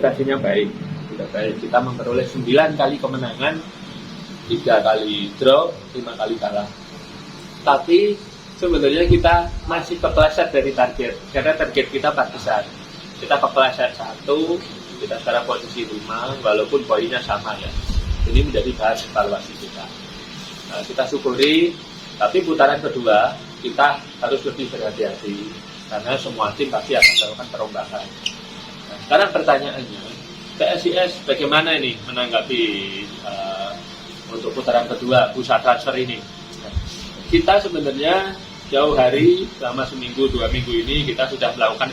prestasinya baik, sudah baik. Kita memperoleh 9 kali kemenangan, 3 kali draw, 5 kali kalah. Tapi sebenarnya kita masih kepleset dari target, karena target kita 4 besar. Kita kepleset 1, kita sekarang posisi 5, walaupun poinnya sama ya. Ini menjadi bahan evaluasi kita. Nah, kita syukuri, tapi putaran kedua kita harus lebih berhati-hati, karena semua tim pasti akan melakukan perombakan. Nah, sekarang pertanyaannya, PSIS bagaimana ini menanggapi untuk putaran kedua bursa transfer ini? Nah, kita sebenarnya jauh hari, selama seminggu 2 minggu ini kita sudah melakukan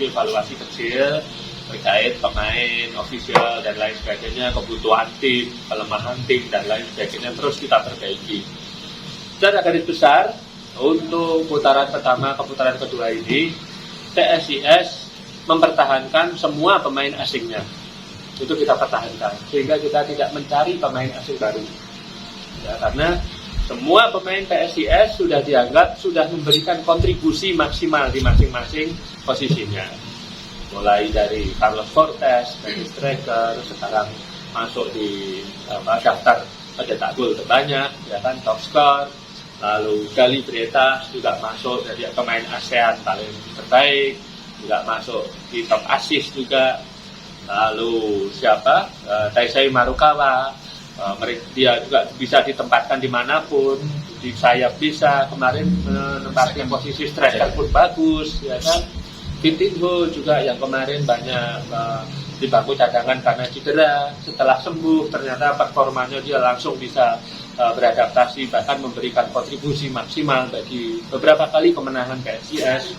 evaluasi kecil terkait pemain, official dan lain sebagainya, kebutuhan tim, kelemahan tim dan lain sebagainya, terus kita perbaiki. Secara garis besar, untuk putaran pertama ke putaran kedua ini, PSIS mempertahankan semua pemain asingnya. Itu kita pertahankan, sehingga kita tidak mencari pemain asing baru. Ya, karena semua pemain PSIS sudah dianggap sudah memberikan kontribusi maksimal di masing-masing posisinya. Mulai dari Carlos Fortes, Dennis Striker, sekarang masuk di daftar pencetak gol terbanyak, ya kan, top skor. Lalu Gali Brieta juga masuk dari pemain ASEAN paling terbaik, juga masuk di top assist juga. Lalu siapa? Taisei Marukawa, dia juga bisa ditempatkan dimanapun, di sayap bisa, kemarin menempatkan posisi striker pun bagus, ya kan. Kim Tin-ho juga yang kemarin banyak di bangku cadangan karena cedera, setelah sembuh ternyata performanya dia langsung bisa beradaptasi, bahkan memberikan kontribusi maksimal bagi beberapa kali kemenangan PSIS.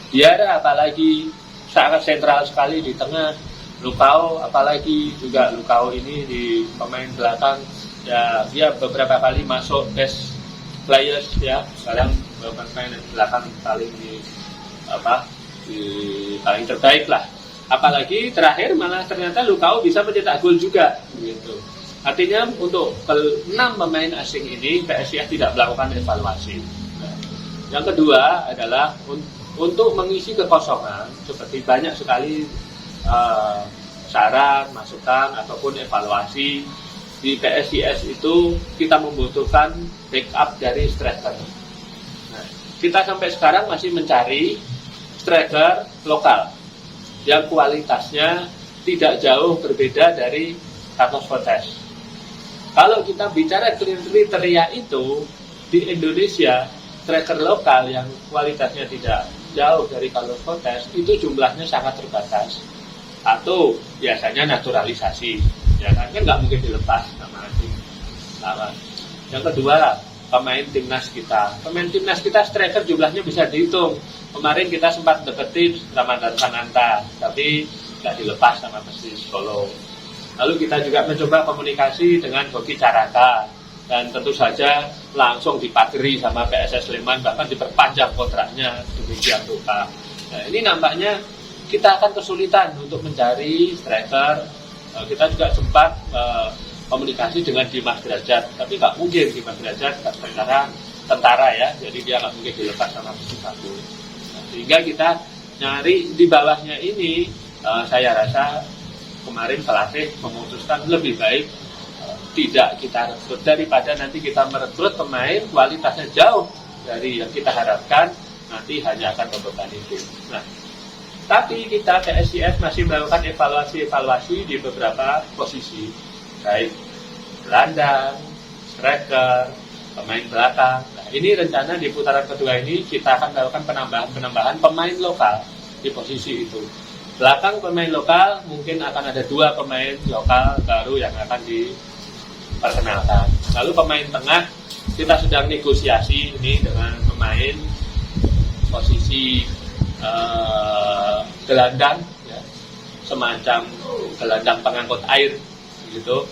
Diarra apalagi sangat sentral sekali di tengah. Lukau apalagi juga, Lukau ini di pemain belakang ya, dia beberapa kali masuk best players ya, sekarang pemain belakang paling paling terbaik lah. Apalagi terakhir malah ternyata Lukau bisa mencetak gol juga gitu. Artinya untuk ke-6 pemain asing ini PSIS tidak melakukan evaluasi. Nah, yang kedua adalah untuk mengisi kekosongan, seperti banyak sekali saran, masukan ataupun evaluasi di PSIS itu kita membutuhkan backup dari striker. Nah, kita sampai sekarang masih mencari striker lokal yang kualitasnya tidak jauh berbeda dari Carlos Fortes. Kalau kita bicara kriteria itu di Indonesia, striker lokal yang kualitasnya tidak jauh dari Carlos Fortes itu jumlahnya sangat terbatas, atau biasanya naturalisasi, ya kan nggak mungkin dilepas sama asing. Yang kedua, pemain timnas kita. Pemain timnas kita striker jumlahnya bisa dihitung. Kemarin kita sempat deketin Ramadan Sananta, tapi nggak dilepas sama Persis Solo. Lalu kita juga mencoba komunikasi dengan Boki Caraka, dan tentu saja langsung dipageri sama PSS Sleman, bahkan diperpanjang kontraknya demikian rupa. Nah, ini nampaknya kita akan kesulitan untuk mencari striker. Kita juga sempat komunikasi dengan Dimas Derajat, tapi nggak mungkin Dimas Derajat sekarang tentara ya, jadi dia nggak mungkin dilepas sama Persikabo. Nah, sehingga kita nyari di bawahnya ini, saya rasa kemarin pelatih memutuskan lebih baik tidak kita rekrut daripada nanti kita merekrut pemain kualitasnya jauh dari yang kita harapkan, nanti hanya akan membebani tim. Nah, tapi kita PSIS masih melakukan evaluasi di beberapa posisi, baik gelandang, striker, pemain belakang. Nah, ini rencana di putaran kedua ini kita akan melakukan penambahan pemain lokal di posisi itu. Belakang pemain lokal mungkin akan ada 2 pemain lokal baru yang akan diperkenalkan. Lalu pemain tengah kita sedang negosiasi ini dengan pemain posisi gelandang ya, semacam gelandang pengangkut air gitu,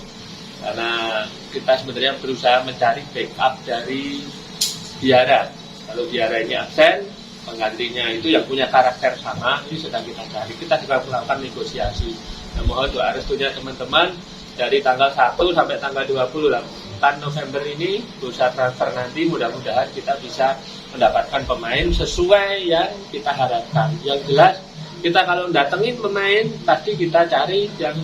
karena kita sebenarnya berusaha mencari backup dari Diarra. Kalau Diarra ini absen, penggantinya itu yang punya karakter sama, ini sedang kita cari. Kita juga melakukan negosiasi. Nah, mohon doa restunya teman-teman, dari tanggal 1 sampai tanggal 28 November ini bursa transfer nanti mudah-mudahan kita bisa mendapatkan pemain sesuai yang kita harapkan. Yang jelas Kita kalau datengin pemain, pasti kita cari yang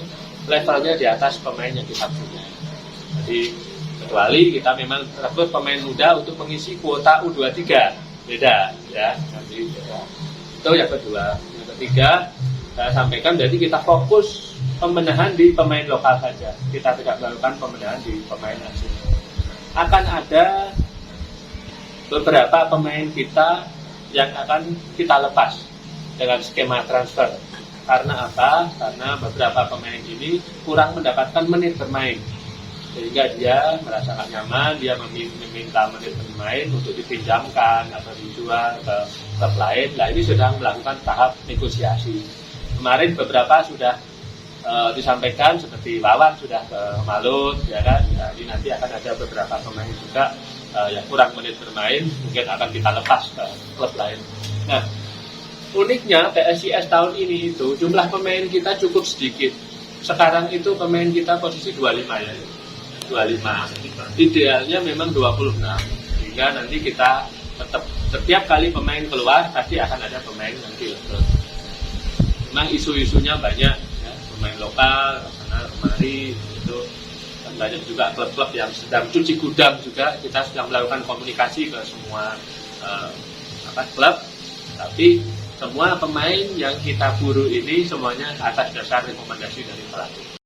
levelnya di atas pemain yang kita punya. Jadi kecuali kita memang rekrut pemain muda untuk mengisi kuota U23, beda ya. Nanti itu yang kedua. Yang ketiga, saya sampaikan jadi kita fokus pembenahan di pemain lokal saja. Kita tidak melakukan pembenahan di pemain asing. Akan ada beberapa pemain kita yang akan kita lepas dengan skema transfer. Karena apa? Karena beberapa pemain ini kurang mendapatkan menit bermain, sehingga dia merasa gak nyaman, dia meminta menit bermain untuk dipinjamkan atau dijual ke klub lain. Nah, ini sedang melakukan tahap negosiasi. Kemarin beberapa sudah disampaikan, seperti Wawan sudah ke Malut, ya kan. Nah, ini nanti akan ada beberapa pemain juga yang kurang menit bermain, mungkin akan kita lepas ke klub lain. Nah, uniknya PSIS tahun ini itu jumlah pemain kita cukup sedikit. Sekarang itu pemain kita posisi 25 ya. 25. Idealnya memang 26. Sehingga nanti kita tetap setiap kali pemain keluar pasti akan ada pemain nanti. Memang isu-isunya banyak ya, pemain lokal sana kemari itu. Dan banyak juga klub-klub yang sedang cuci gudang juga. Kita sedang melakukan komunikasi ke semua klub. Tapi semua pemain yang kita buru ini semuanya atas dasar rekomendasi dari pelatih.